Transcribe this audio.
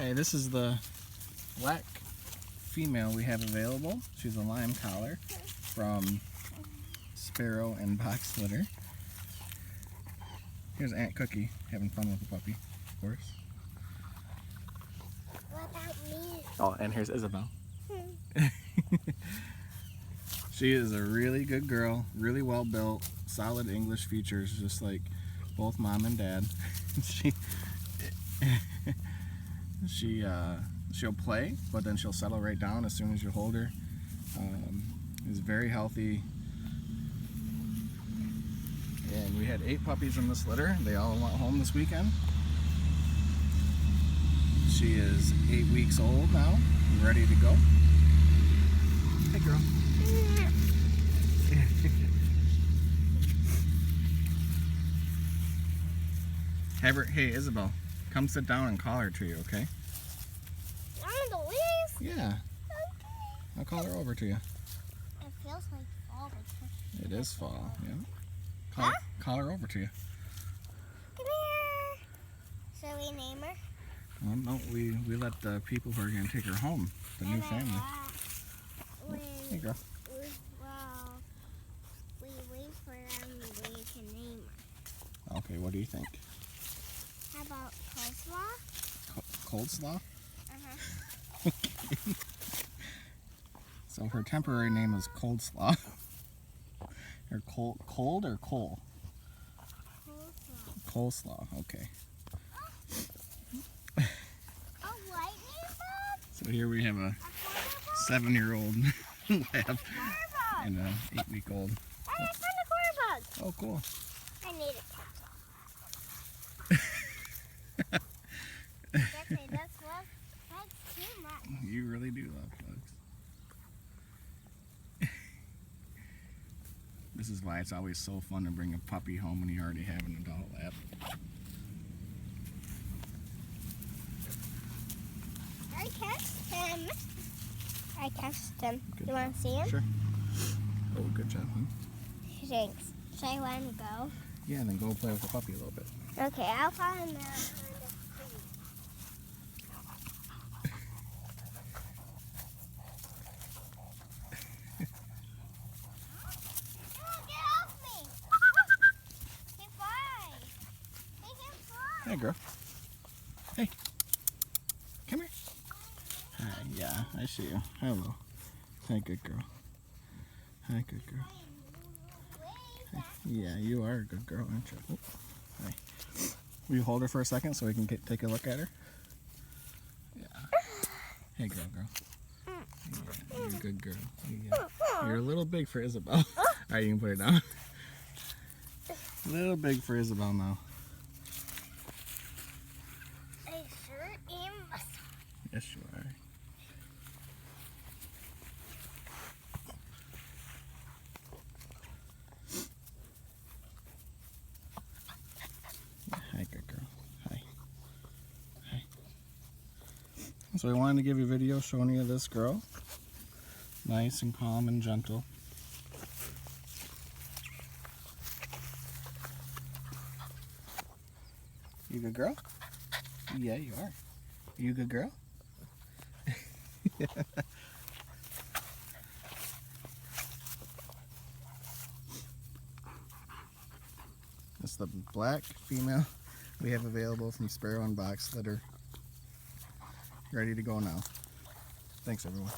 Hey, this is the black female we have available. She's a lime collar from Sparrow and Box Litter. Here's Aunt Cookie having fun with the puppy, of course. What about me? Oh, and here's Isabel. She is a really good girl, really well built, solid English features, just like both mom and dad. She'll play, but then she'll settle right down as soon as you hold her. Is very healthy. And we had 8 puppies in this litter. They all went home this weekend. She is 8 weeks old now, ready to go. Hey, girl. Have her, hey, Isabel, come sit down and call her to you, okay? On the leaves? Yeah. Okay. I'll call her over to you. It feels like fall. It is fall, yeah. Huh? Call her over to you. Come here. Shall we name her? Well, no, we let the people who are going to take her home, the new family. Hey, girl. Well, we wait for them, we can name her. Okay, what do you think? How about coleslaw? Coleslaw? Uh-huh. Okay. So her temporary name is Coleslaw. Or cold or coal? Coleslaw. Coleslaw, okay. A lightning bug? So here we have a 7-year-old lab and an 8-week-old. I found a quarter bug. Oh, cool. I need it. That's too much. You really do love bugs. This is why it's always so fun to bring a puppy home when you already have an adult lab. I catched him. I catched him. Good You want to see him? Sure. Oh, good job, huh? Thanks. Should I want to go? Yeah, and then go play with the puppy a little bit. Okay, I'll follow him now. Hey, girl. Hey. Come here. Hi, yeah, I see you. Hello. Hi, good girl. Hi, good girl. Hi. Yeah, you are a good girl, aren't you? Oh, hi. Will you hold her for a second so we can take a look at her? Yeah. Hey, girl. Yeah, you're a good girl. You're a little big for Isabel. Alright, you can put her down. A little big for Isabel now. Yes, you are. Hi, good girl. Hi. Hi. So we wanted to give you a video showing you this girl. Nice and calm and gentle. You a good girl? Yeah, you are. You a good girl? That's the black female we have available from Sparrow and Box Litter. Ready to go now. Thanks, everyone.